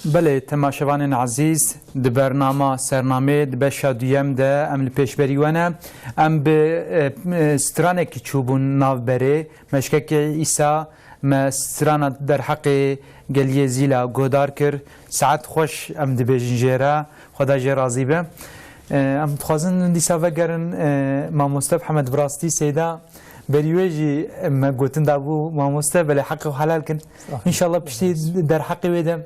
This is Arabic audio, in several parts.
بله تماشاوان عزیز د برنامه سرنامه د بشا دویم ده ام لپیشبری ونه ام به سترانه که چوبون ناو بره مشکک ایسا ما سترانه در حق گلیه زیلا گودار کر ساعت خوش ام د بجنجره خدا جه راضی به ام تخوازن دیسا وگرن ما مصطفى حمد براستی سیدا بریویجی ما گوتن دابو ما مصطفى بله حق و حلال کن انشالله پشتی در حق ویده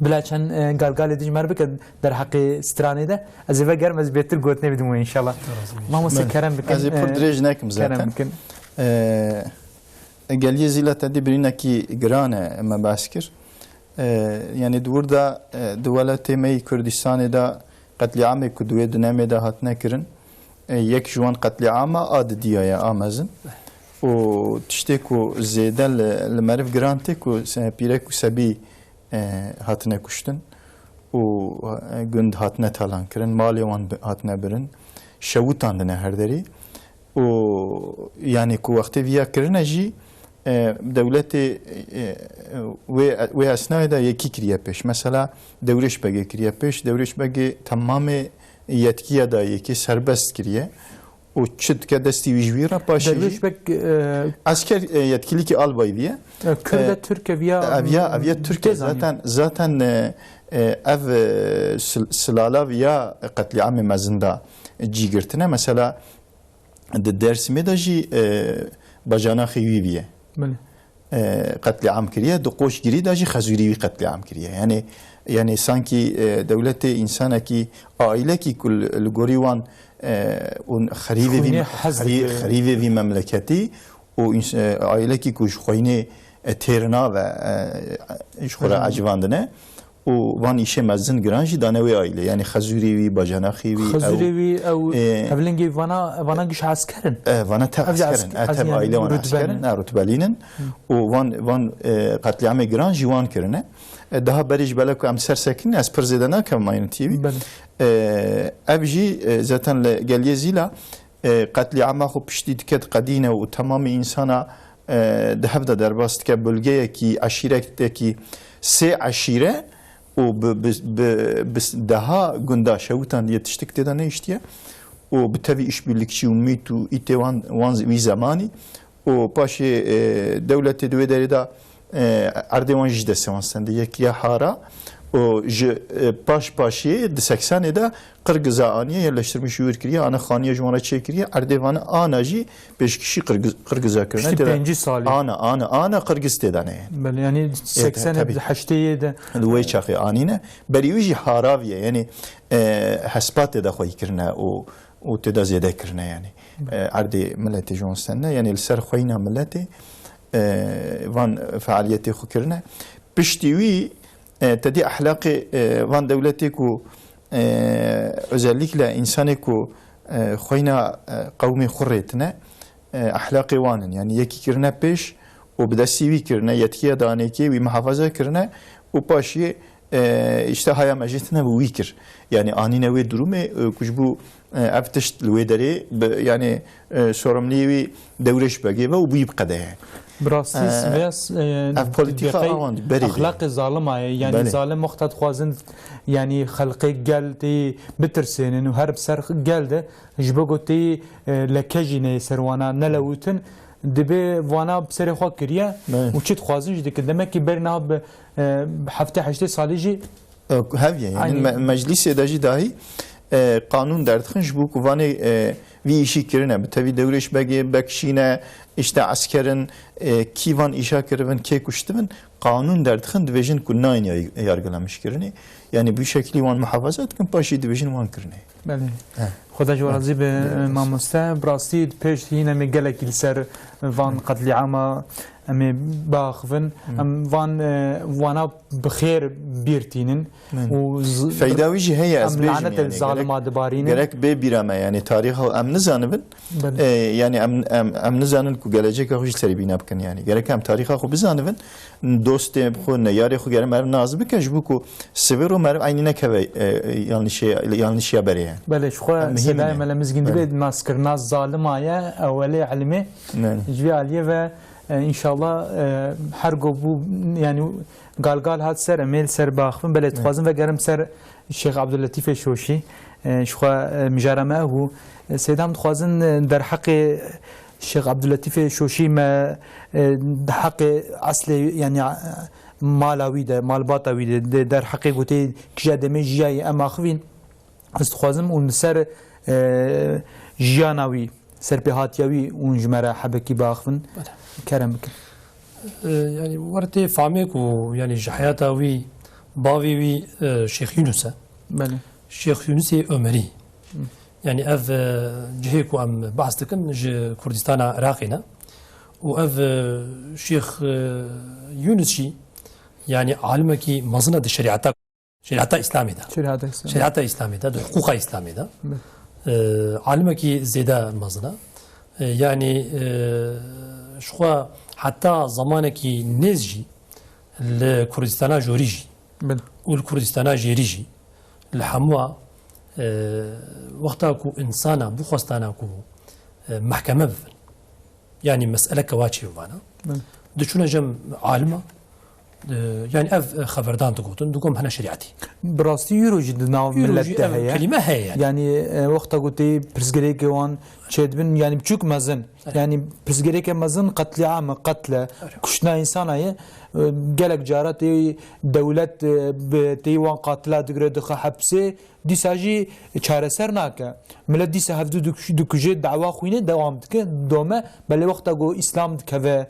بلا چند قال دیج مر بکن در حق سترانه ده از اول گرم از بهتر گوت نمیدم ان شاء الله ما مست کرم بکن از پر درج نکم زاتن گلیه زیلت دی برینه کی گرانه ما باسکر یعنی دوردا دولت می کردستان دا قتل عام کدوی دنیامه ده هات نکرن یک جوان قتل عام آد دیایا آمازن و تشتی کو زیده لمرف گرانته کو پیره کو سبی هاتنه کشتن و گند هاتنه تالان کرن مالی وان هاتنه برن شوتان دنه هر دری و یعنی کو وقتی ویا کرنه جی دولت و اسنای دا یکی کریه پیش مثلا دورش بگه کریه پیش دورش بگه تمام یتکیه دا یکی سربست کریه و چت که دستی ویجویرا پاشی درویش بک asker yetkili ki albayviye Kürde Türkiye avya Türkiye zaten ev silala veya katliamı mazında cigirtine mesela de dersime de ji bajana xiviye katliam kiriye de qoş giri de ji khazuri katliam kiriye yani sanki devlete insana ki aile ki kul goriwan خریوی وی مملکتی و عائله کی کوش خوینه ترنا و اشخورا عجواندنه و وان ایشه مزن گرانجی دانوی عائله یعنی خزوری وی باجناخی وی او هبلنگی وانا گش عسکرن وانا عسکرن اتب عائله وانا عسکرن رتبلینن و وان قتلعام گرانجی وان کرنه daha beriş belki am sersekin az prezidana kamayın TV. Abji zaten geliye zila katli ama xo pişti diket qadine ve tamamı insana dehevda derbast ke bölgeye ki aşirekteki se aşire o daha gunda şavutan yetiştik de ne iştiye o bitavi işbirlikçi ummitu itevan wan zamani o paşe devlete dövederi da Ardevan jide sevansende yekiye hara o paşi de 80'de Kırgız'a aniye yerleştirmiş yürkiriye ana khaniye jwana çekiriye Ardevan'ı anaji 5 kişi Kırgız'a kırına işte 5. sali ana Kırgız dedane bel yani 80'de 80'de duy çaxı anine beriuji haraviye yani hasbat da xoy kırına o teda zede kırına yani Arde milleti jonsende yani ser xoyna milleti وان فعاليتي خكرنا بشتوي تدي أخلاق وان دولتكو أزلك لا إنسانكو خوينا قومي خريتنا أخلاقي وانن يعني يكي كرنا بيش وبدسيوي كرنا يتكي دانيكي ومحافظة كرنا وباشي işte haya meclisine bu vikir yani anine ve durumu kuşbu aftışt lüvederi yani sorumluyu devreş bagi ve bu yıpkade. براسیس ویس politika اخلاق ظالمه yani zalim muhtat خوازن yani خلقی geldi bitirsenin her bir geldi jbogotti lekejine serwana nelawutin دبي وانا بسري خو كريا وشيت خوازن جدك demek ki برناب hafta 8 سالجي هاويه يعني مجلس داجي داهي قانون دردخن جبو كواني وی işi kirine tabi devreş bagi bekşine işte askerin kivan işa kirven ke kuştun kanun derdixin divijin kunnayn yargılamış kirine yani bu şekli van muhafazat kan paşi divijin van kirine bale خدا جوازی به ماموستا براستید پیش هینه میگلک السر وان قتل عام امی باخفن ام وانا بخیر بیرتینن و فایداویجی هی از بیش لعنت الظالمات دبارینن gerek be birame yani tarih am nizanın yani am nizanın ku gelecek hoş seribine bakın yani gerek am tarih xo bizanın dost xo ne yari xo gerem mer nazı bikaj bu ku severo mer aynine keve yanlış haberi yani bale şu سلام لمزگین دبید ماسکر ناز ظالمایه اولی علمی جوی علیه و ان شاء الله هر بو يعني قال هات سر اميل سر باخفن بل تخوازن و گرم سر الشيخ عبد اللطيف شوشي شخوا مجارمه هو سيدام تخوازن در حق الشيخ عبد اللطيف شوشي ما حق اصلي يعني مالاوي ده مال باطاوي ده در حق قوتي كجادمي جاي اما خوين استخوازم اون سر جياناوي سر بهاتياوي اون جمره حبكي باخفن كرمك يعني ورتي فاميك ويعني جحياتاوي باوي شيخ يونس بله شيخ يونس عمري يعني اف جهيكو ام بحث كن كردستان عراقنا واف شيخ يونس شي يعني عالمكي مزنه الشريعه اسلامي ده شريعه اسلامي ده حقوق اسلامي ده عالمكي زياده مزنه يعني شخوا حتى زمانك نزجي الكردستان جوريجي والكردستان جيريجي الحموا وقتاكو انسانا بوخستاناكو محكمه بفن يعني مساله كواتشي وانا دشونا جم عالمه يعني اف خبردان تقولون دوكم هنا شريعتي براستي يورو جدنا ملت هي كلمه هي يعني وقتا قلتي برزجريك وان تشدبن يعني بتشوك مزن يعني برزجريك مزن قتل عام قتل كشنا انسان هي قالك جارات دولة بتيوان قاتلة دقرة دخا حبسه دي ساجي چاره سر ناکه ملت دي سهفدو دكجه دعوا خوينه دوام دكه دوما بل وقتا قو اسلام دكوه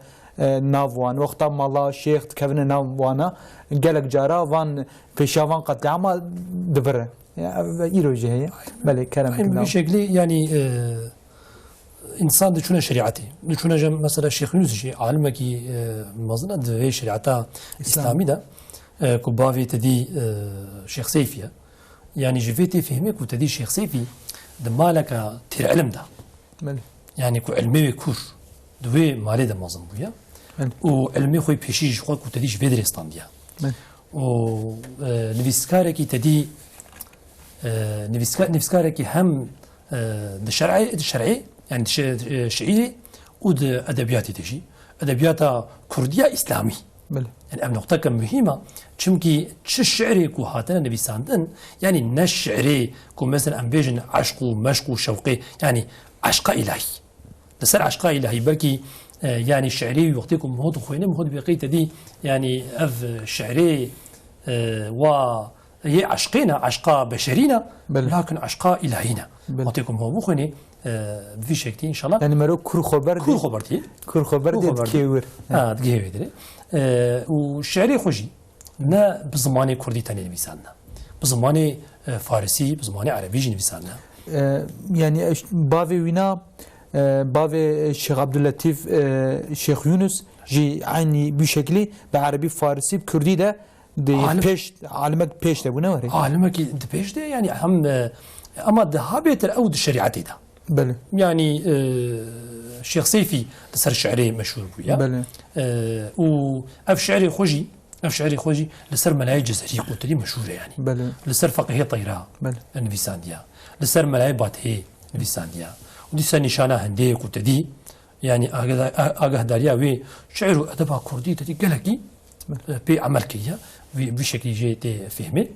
ناوان وقتا مالا شيخ دكوه ناوانا قالك جارا وان فيشاوان قتل عام دبره ايروجه هي بله كرم بشكل يعني انسان دشونا شريعتي دشونا جم مثلا الشيخ يونس شي عالمكي مزنه دي شريعه اسلامي ده كوبافي تدي شيخ سيفيا يعني جفيتي فهمك وتدي شيخ سيفي دمالك تير علم ده يعني كو علمي كور دوي مالي ده مازن بويا وعلمي خوي بيشي جو كو تدي فيدرستان ديا و نفسكاركي تدي نفسكاركي هم الشرعي يعني شعيري ود ادبياتي تجي ادبيات كرديه اسلامي يعني ام نقطه كم مهمه چمكي الشعري كو هاتنا نبي ساندن يعني نشعري كو مثلا ام بيجن عشق ومشق وشوقي يعني عشق الهي لسر عشق الهي بلكي يعني الشعري وقتكم مهود خوينا مهود بقيت دي يعني اف شعري و هي عشقنا عشق بشرينا لكن عشق الهينا وقتكم هو مخني في شكل ان شاء الله يعني مرو كور خبرتي كيور دقيقه والشعري خوجي نا بزماني كردي تاني نبيسانا بزماني فارسي بزماني عربي جي نبيسانا يعني بافي وينا بافي الشيخ عبد اللطيف الشيخ يونس جي عيني بشكل بعربي فارسي بكردي ده بيش عالمك بيش ده بنوري عالمك بيش ده يعني هم اما ده بيتر او الشريعه ده بله يعني الشيخ سيفي لسر شعري مشهور بويا بله اف شعري خوجي لسر ملاي جزري قلت لي مشهوره يعني بله لسر فقيه طيرا بله النفيسانديا لسر ملاي باتهي نفيسانديا ودي سر نشانه هندي قلت دي يعني اغه داريا وي شعر ادب كردي تدي قلقي بعمل كيا بشكل جيد فهمي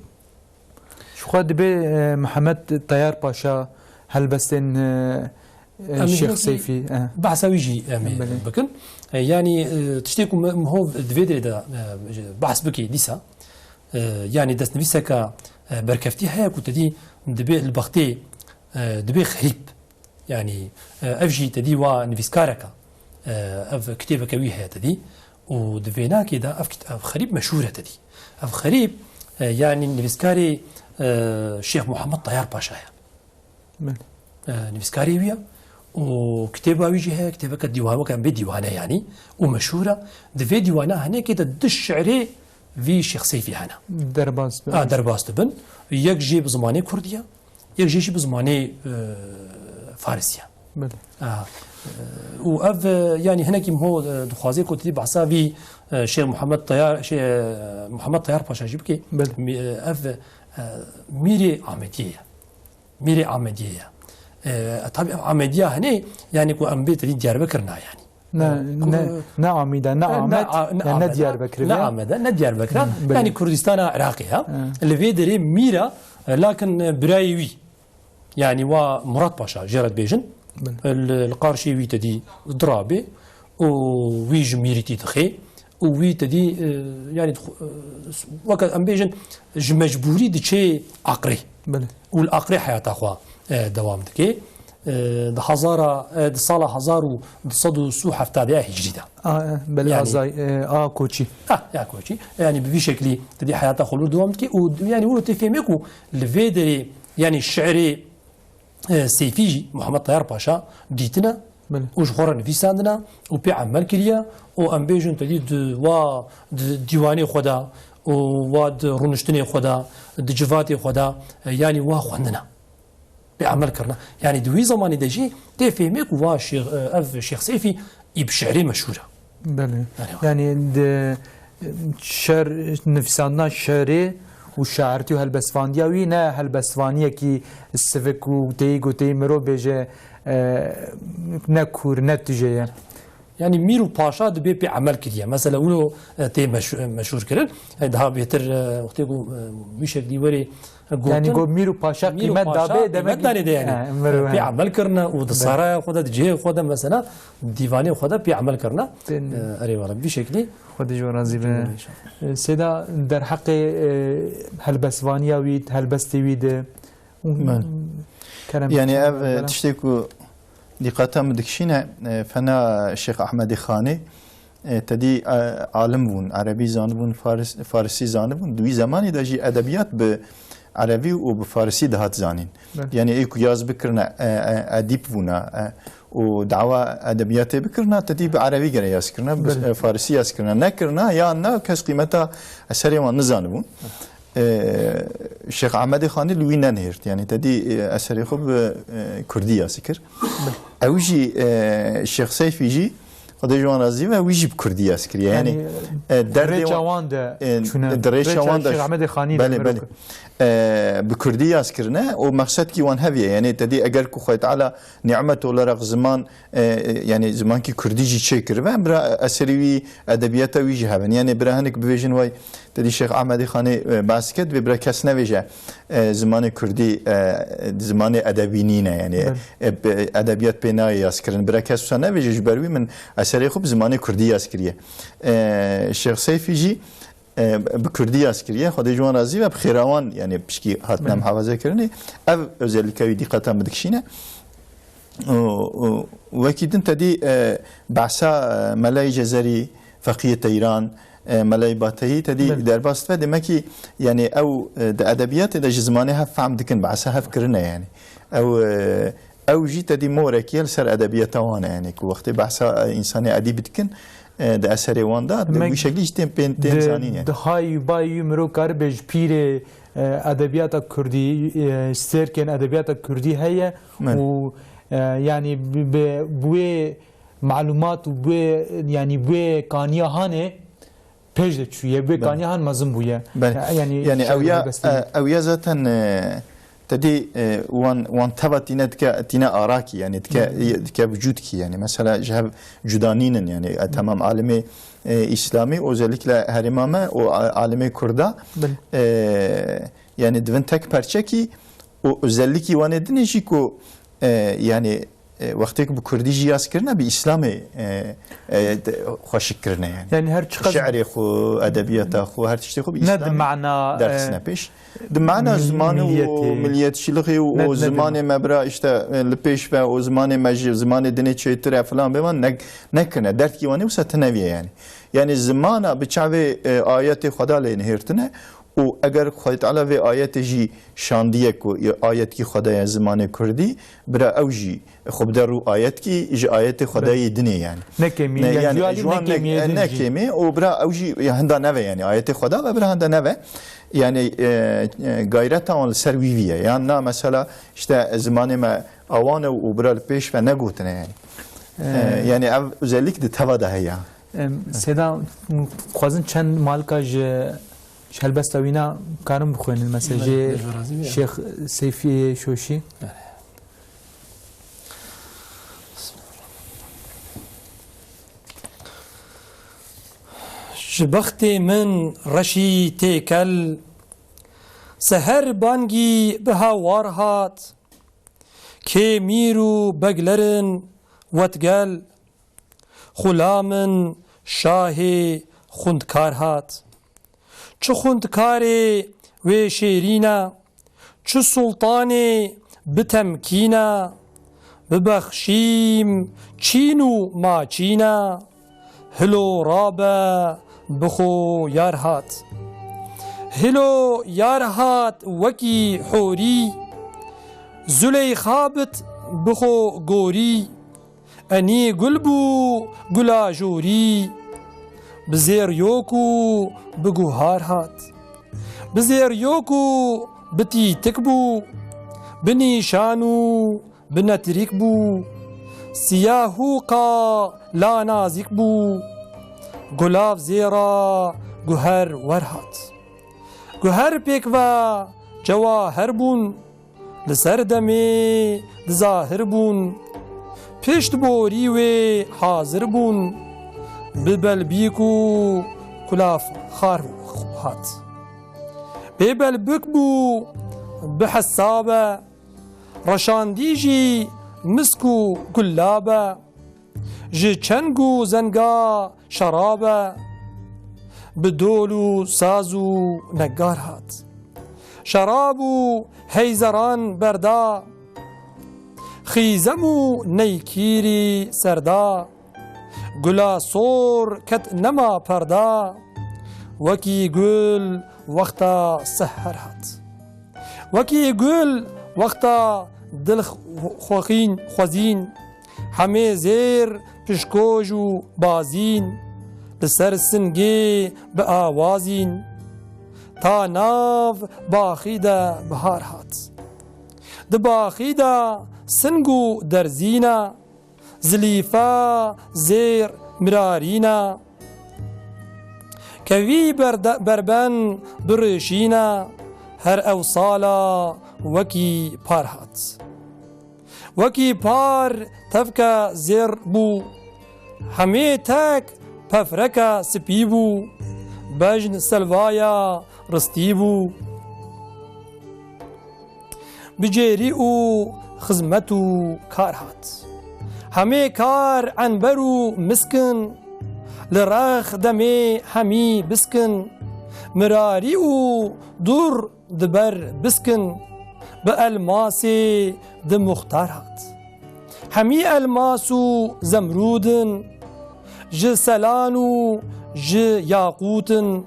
شو خد بي محمد طيار باشا هل بستن الشيخ سيفي بحث ويجي بكن يعني تشتيكم هو دفيدري ده بحث بكي ديسا يعني دست نفسك بركفتي هي كنت دي دبي البختي دبي خريب يعني افجي تدي ونفسكارك اف كتابك ويها تدي ودفينا كده اف خريب مشهوره تدي اف خريب يعني نفسكاري الشيخ محمد طيار باشا نفسكاري ويا وكتابه ويجي كتابك الديوان وكان بديوانه يعني ومشهوره دفي ديوانه هنا كده دش شعري في شيخ سيفي هنا درباز درباز تبن يجي بزمانه كرديه يجي بزمانه فارسيه بله واف يعني هنا كيم هو دخوازي كنت بحسها في شيخ محمد طيار شيخ محمد طيار باشا جيبكي اف ميري عمديه طبعا عمديه هنا يعني كو ام بيت ديار بكرنا يعني نعمدا نعمد ديار بكر نعمدا نديار بكر يعني كردستان عراقية اللي في دري ميرا لكن برايوي يعني ومراد باشا جرد بيجن القارشي وي تدي ضرابي وي جميرتي دخي وي تدي يعني وقت ام بيجن مجبوري دشي عقري والعقري حياة اخوا دوام دكي ده هزارة صالة هزار وصدو سو حفتة هجري ده بل يعني كوتشي يا كوتشي يعني بشكل تدي حياة خلو دوام دكي ويعني هو تفهمكو الفيدري يعني الشعري سيفيجي محمد طيار باشا ديتنا وجخورا نفيساندنا وبي عمل كليا وام بيجن تدي و ديواني خدا و رونشتني خدا دجفاتي خدا يعني وا خوندنا بعمل كرنا يعني دوي زماني دجي تفهمك وا شيخ سيفي بشعري مشهوره بله يعني شعر نفيساندنا شعري وشاعرتي وهالبسفانديا وينا هالبسفانية كي السفك وتي مرو بيجي نكور نتيجة يعني ميرو باشا دبي بعمل كذا مثلا ولو تي مشهور كرن ده بيتر وقت يقول بشكل ديوري يعني قول ميرو باشا قيمة دابه دمك يعني بعمل كرنا ودصارة خدا دجيه خدا مثلا ديواني خدا بعمل كرنا أري والله بشكل خدا جو رازي سيدا در حق هالبسفانيا ويد هالبستي ويد يعني تشتكو دقيقة مدكشينة فنا الشيخ أحمد خاني تدي عالم بون عربي زانبون فارسي زانبون دوي زماني داجي أدبيات بعربي وبفارسي دهات زانين يعني ايكو ياز بكرنا أديب بونا ودعوة أدبيات بكرنا تدي بعربي جرا ياز كرنا فارسي ياز كرنا نكرنا يا أنا كاس قيمتها أسري وانزانبون الشيخ أحمد خاني لوينا نهرت يعني تدي أسري خب كردية سكر أوجي الشيخ سيف يجي خد جوان رازي ويجي بكردية سكر يعني دريشة واندا دريشة واندا الشيخ أحمد خاني بله بكردية سكرنا ومقصد كي وان هذي يعني تدي أجر كوخيت على نعمة ولا رغ زمان يعني زمان كي كردي جي شكر برا أسري أدبيات ويجي هبن يعني برا هنك بفيجن واي تدي الشيخ أحمد خاني باسكت ببرا كاس نويجه زمان كردي زمان أدبينينا يعني أدبيات بيناي يسكرن برا كاس نويجه جبروي من أسري خب زمان كردي يسكريه الشيخ سيف يجي بكردی اسکریه خودی جوان رازی و بخیروان یعنی بشکی هاتنا محافظه کردنی او özellikle دقیقاً بدکشینه و کیدن تدی بعثا ملای جزری فقیه ایران ملای باتهی تدی در باست و دمکی یعنی او ادبیات د زمانه ها فهم دکن بعثا هف کرنه یعنی او جی تدی مورکیل سر ادبیات وانه یعنی که وقتی بعثا انسان ادیب دکن ده اثر واندا ده شکلیش تیم زانین ده های بای مرو کار بج پیر ادبیات کردی استرکن ادبیات کردی هیا و یعنی بوی معلومات و بوی یعنی بوی کانیا هانه پیش چویه بوی کانیا هان مزم بویه یعنی اویا ذاتن تدي وان ثبت تينا آراكي يعني تك وجودك يعني مثلا جهب جدانين يعني تمام عالمي إسلامي وذلك هرمامة وعالمي كردا يعني دفن تك برشكي وذلك وانا دنيشيكو يعني وقتك بكردي جياس كرنا بإسلامي خوش كرنا يعني هر شعري خو أدبيات خو هر تشتي خو بإسلامي ند معنا درسنا بيش دمعنا زمان ومليات شلخي وزمان مبرا اشتا لبيش وزمان مجي زمان دني تشيتر فلان بمان نكنا درت كيواني وستنويه يعني زمان بتشعبي آيات خدا لينهرتنا و اگر خدای تعالی و آیت جی شاندیه کو آیت کی خدای زمان کردی برا اوجی خب در رو آیت کی جی آیت خدای دنی يعني نکمی يعني نکمی و برا اوجی هندا نوه يعني آیت خدا و برا هندا نوه يعني غیرت آن سرویویه يعني نه مثلا işte زمان ما آوان و برا پیش و نگوتنه يعني özellikle tavada هيا سیدا خوازن چند مالکاج شلبست وینا کارم بخوین المساجی شیخ سیفی شوشی جبختي من رشي تيكل سهر بانجي بها وارهات كي ميرو بقلرن وتقل خلامن شاهي خندكارهات چو خندكاري و شيرينا چو سلطاني بتمكينا ببخشيم چينو ما چينا هلو رابا بخو يارهات هلو يارهات وكي حوري زليخابت بخو غوري اني قلبو قلا جوري بزير يوكو بقوهار هات بزير يوكو بتي تكبو بنيشانو بنتريك بو سياهوقا لا نازك بو غلاف زيرا گوهر ورهات گوهر پیکوا جواهر بون لسر دمي ظاهر بون پشت بوری و حاضر بون ببل بیکو کلاف خار هات ببل بکبو بحسابه رشانديجي مسكو قلابة جي چنگو زنگا شرابة بدولو سازو نقار هات شرابو هيزران بردا خيزمو نيكيري سردا قلا صور كت نما پردا وكي قل وقتا سحر هات وكي قل وقتا دل خوزين همه زير پشکوج و بازين لسر سنگي بآوازين تا ناف باخيدا بهار هات د باخيدا سنگو درزينا زليفا زير مرارينا كوي بربن برشينا هر اوصالا وكي پار هات وكي پار تفكا زير بو همه تك پفركا سپي بو بجن سلوايا رستي بو بجيريو خزمتو كار هات همه كار عنبرو مسكن لرخ دمي همي بسكن مراريو دور دبر بسكن بألماسي دمختار هات همي ألماسو زمرودن ج سلانو ج ياقوتن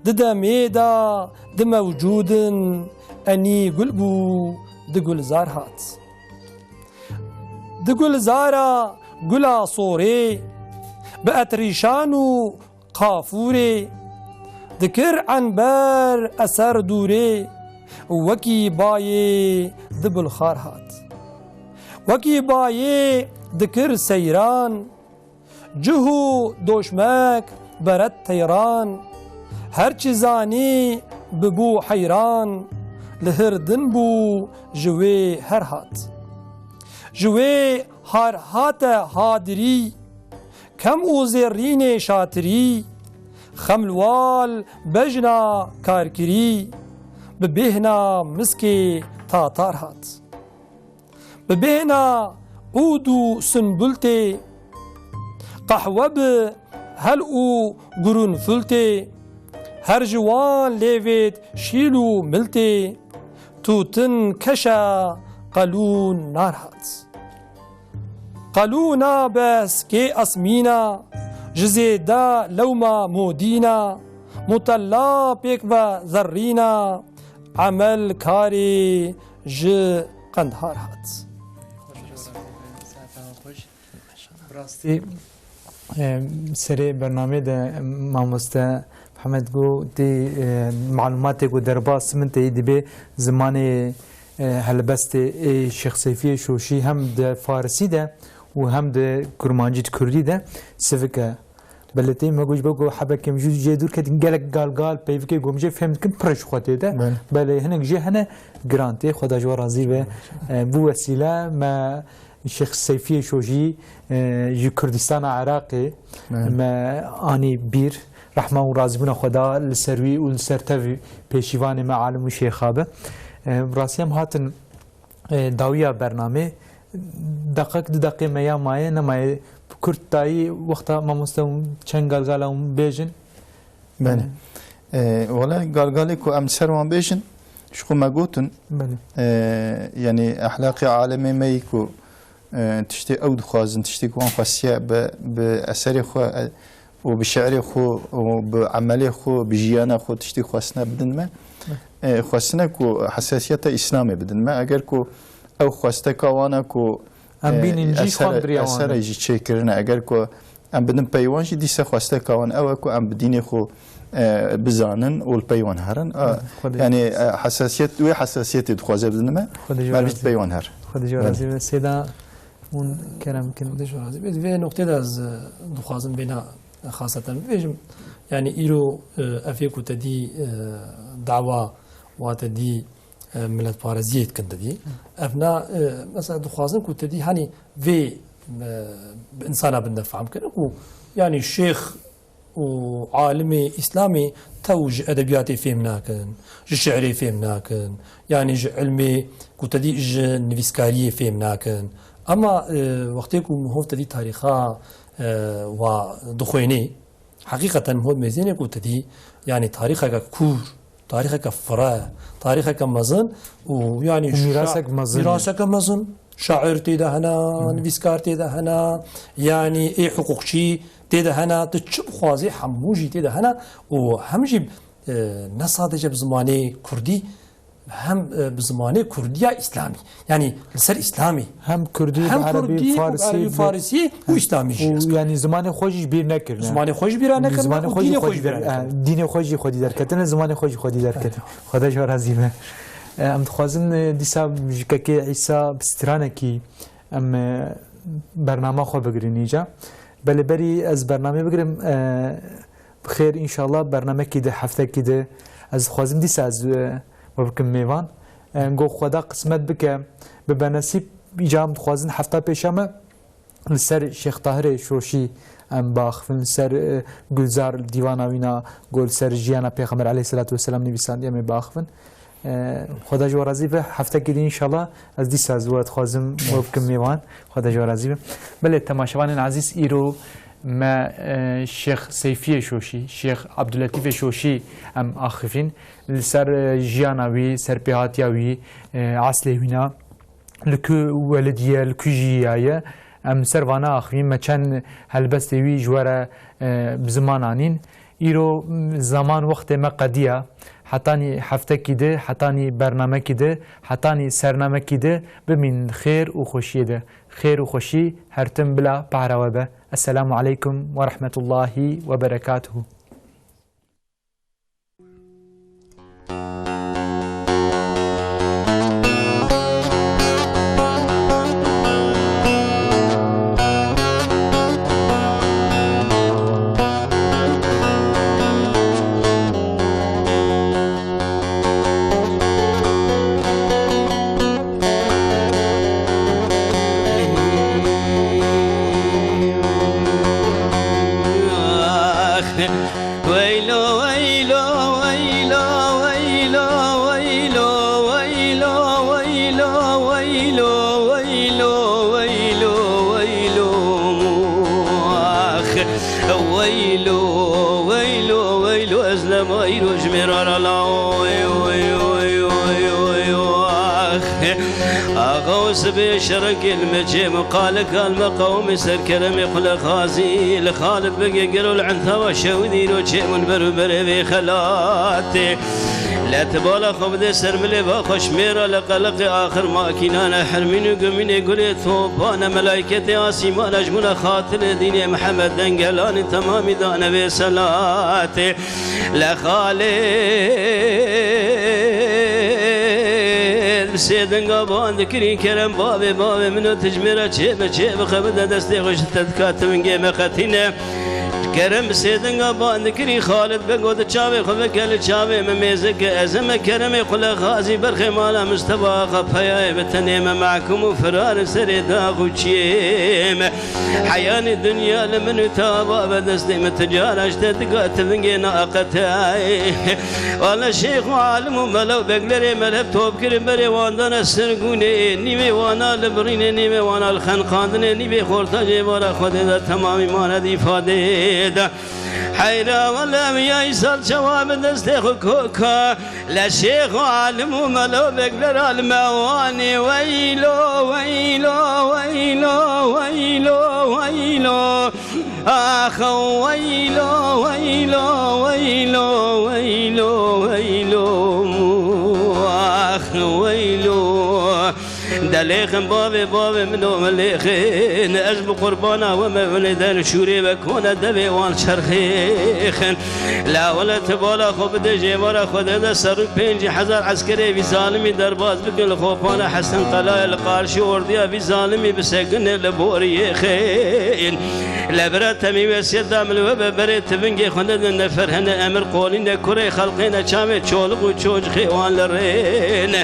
دميدا دموجودن أني قلبو دقل زار هات دقل زارا قلا صوري بأتريشانو قافوري ذكر عنبر أسر دوري وكي باي دبل خار هات وكي باي ذكر سيران جهو دوشمك برد تيران هر چزاني ببو حيران لهردن بو جوي هر هات جوي هر هات هادري كم اوزرين شاتري خملوال بجنا كاركري ببهنا مسكي تاتار هات ببهنا عودو سنبلتي قحوة هلقو قرون فلتي هر جوان ليفيت شيلو ملتي توتن كشا قالون نار هات قالونا بس كي أسمينا جزيدا لوما مودينا مطلع بيك و ذرينا عمل كاري ج قندهار هات براستی سری برنامه ده ماموسته محمد گو دی معلومات گو درباس من تیدی به زمان هلبست شیخ سیفی شوشی هم ده فارسی ده و هم ده کرمانجی کردی ده سفکه بلتی مگوش بگو حبک موجود جدور کدین گلک گال پیوکی گمجه فهمت کن پرش خواهده ده بله هنگ جه هنه گرانتی خدا جو راضی به بو وسیله ما شيخ سيفي شوجي جي كردستان عراقي ما اني بير رحمه و رازبون خدا لسروی و لسرتوی پیشیوان معالم و شیخابه براستی هم هاتن داویا برنامه دقیقه میا مایه نمایه کرد تایی وقتا ما مستم چند گلگالم بیجن بله والله قالقالي كو ام سروان بيجن شكو ما قوتن يعني اخلاقي عالمي ميكو تشتي او دخوازن تشتي كوان خاصيه باثر خو وبشعر خو وبعمل خو بجيانا خو تشتي خاصنا بدن ما خاصنا كو حساسيه اسلامي بدن ما اگر كو او خواسته كوانا كو ام بين انجي خون بريوان اثر يجي تشكرنا اگر كو ام بدن بيوان جي دي خواسته كوان او كو ام بديني خو بزانن والبيوان هرن يعني حساسية وحساسية دخوازه بدنما ما بيت بيوان هر خد جوازي سيدا اون كلام كن خد جوازي بس في نقطة از دخوازن بينا خاصة بيجم يعني إيرو أفيكو تدي دعوة وتدي ملت بارزيت كنت دي أبنا مثلا دخوازن كنت دي هاني في إنسانا بالنفع ممكن يعني الشيخ وعالمي إسلامي توج أدبياتي فهم ناكن شعري فهم ناكن يعني علمي كنت دي نفسكارية فهم ناكن أما وقتكم هو تدي تاريخا ودخويني حقيقة هو ميزانية كنت دي يعني تاريخك كور تاريخك فرا تاريخك مزن ويعني ميراثك مزن شاعر تيدا هنا نفسكار تيدا هنا يعني اي حقوق شي تيدا هنا تشب خوازي حموجي تيدا هنا وهمجي نصادج بزماني كردي هم بزماني كردية إسلامي يعني لسر إسلامي هم كردي عربي فارسي وإسلامي يعني زمان خوش بير نكر زمان خوش بير نكر زمان خوش بير دين خوش خودي در كتن زمان خوش خودي در كتن خدا جوار عزيمه ام تخوازن دیسا جکه عیسی بسترانه کی ام برنامه خو بگیرین اینجا بله بری از برنامه بگیرم بخیر ان شاء الله برنامه کی ده هفته کی ده از خوازم دیسا از وبکم میوان گو خدا قسمت بک به بنصیب ایجام خوازن هفته پیشمه لسر شیخ طاهر شوشی ام باخ سر گلزار دیواناوینا گل سر جیانا پیغمبر علیه الصلاة والسلام نویساندی ام باخ خدا جو راضی به هفته کی ان شاء الله از دی سازوات خوازم مبکم میوان خدا جو راضی به بله تماشاوان عزیز ایرو ما شیخ سیفی شوشی شیخ عبداللطیف شوشی ام آخفین سر جیاناوی سر پیهاتیاوی عسلوینا لکو ولدیه لکو جیایه ام سروانا آخفین ما چند هلبستوی جواره بزمانانین ایرو زمان وقت ما قدیه حتاني هفته كده حتاني برنامه كده حتاني سرنامه كده بمن خير وخوشي ده خير وخوشي هرتم بلا بعروبه السلام عليكم ورحمة الله وبركاته بشرق المجيم قال المقوم سر كلام يقول خازي لخالد بقى قالوا العنثا وشودين وجيم بربر بخلاتي لا تبالا خبد سر ملي خوش ميرا لقلق اخر ما كنا حرمين وقمين يقول ثوبان ملائكتي اسيما نجمنا خاطر دين محمد دنقلان تمام دان بسلاتي لا خالد سيدن قابان ذكري كرم بابي منو تجميرة شيب خبدا دستي غش تذكات من قيمة خاتينة كرم سيدن قبان كري خالد بقود تشابي خبك التشابي مميزك أزم كرم خلا غازي برخي مالا مصطفى خفايا بتنيم معكم وفرار سريدا غوشيم حياني الدنيا لمن تابا بدستيم تجارة اشتد قاتل ناقتاي والله شيخ وعالم ملو بقلري ملب توب كرم بري واندانا سرقوني نيمي وانا لبرين نيمي وانا الخنقاندني نيمي خورتاجي ورا خودي تمامي مانا دي فادي حيرا ولا يا يسال جواب دستخ كوكا لا شيخ عالم وملو بقلر المواني ويلو ويلو ويلو ويلو ويلو آخ ويلو ويلو ويلو ويلو ويلو آخ ويلو دليخن بابي منو مليخن أجب قربانا وما ولدان شوري بكونا دبي وان شرخيخن لا ولا تبالا خوب دجي ورا خود دا سر بينجي حزار عسكري في ظالمي درباز بكل خوفانا حسن قلاء القارشي ورديا في ظالمي بسجن البوري خين لبرات تمي وسيد دامل وبريت بنجي خند النفر هنا أمر قولين كوري خلقين شامي تشولق وتشوج خيوان لرين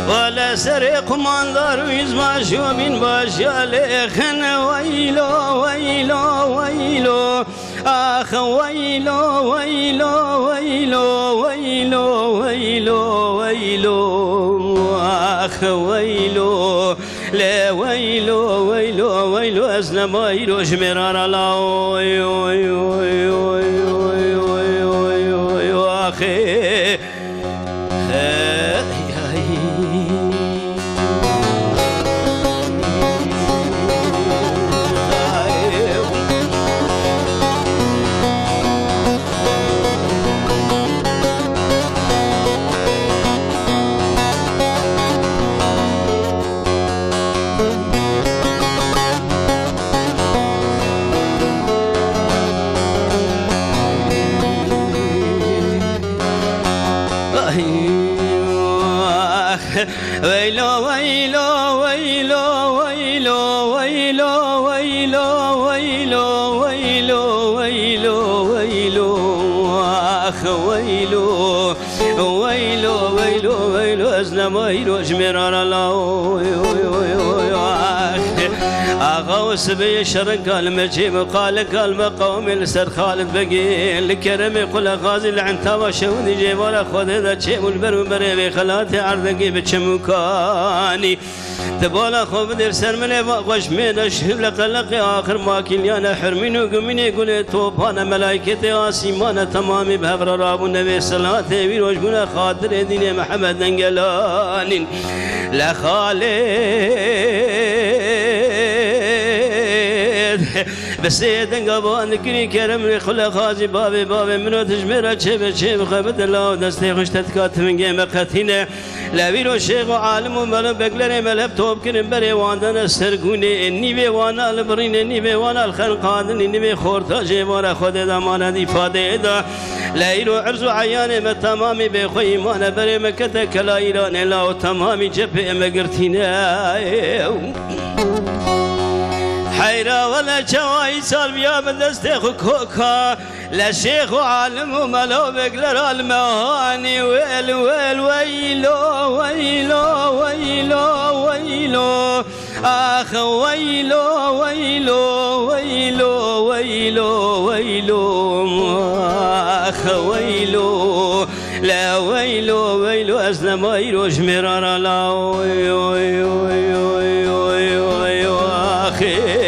ولا سرق منظر ويزما شو من باشا لخن ويلو ويلو ويلو آخ ويلو ويلو ويلو ويلو ويلو ويلو آخ ويلو لا ويلو ويلو ويلو أسلم ويلو شمرار الله ويلو ويلو ويلو ويلو ويلو أخي ويلو ويلو ويلو ويلو ويلو ويلو ويلو ويلو ويلو ويلو آخ ويلو ويلو ويلو ويلو أزلم ويلو جمرار الله أغوص بيشرق المجيب قال كلمة قوم السر خالد بقي الكرم يقول غازي العنتا وشهود جيب ولا خذ ذا شيء والبر بري بخلاتي عرضقي بتشمكاني تبولا خوف دير سر من وش من الشهب لقلقي آخر ما كليانا حرمين وقمين يقول توبانا ملايكتي آسيمانا تمامي بهبر راب النبي صلاة وير وجبنا خاطر دين محمد انقلان لا خالد بس دنقبان كري كرم خلا خازي بابي منو تجميرا شيب خبت الله دستي خش تتكات من جيم قتينه لا ويرو شيخ عالم ومل بقلري ملب توب كرم بري واندنا سرغوني اني بي وانا البرين اني بي وانا الخنقان اني بي خورتا جيبارا خود دمان دي فاده دا لا يرو عرض عيان تمامي بخوي ما بري مكه كلا ايران لا تمامي جبه مغرتينه حيرا ولا شواي صار بيا من دستخ كوكا لا شيخ وعالم وملو بقلر المهاني ويل ويل ويلو ويلو ويلو ويلو آخ ويلو ويلو ويلو ويلو ويلو آخ ويلو لا ويلو ويلو أسلم ويلو شمرار الله ويلو أخي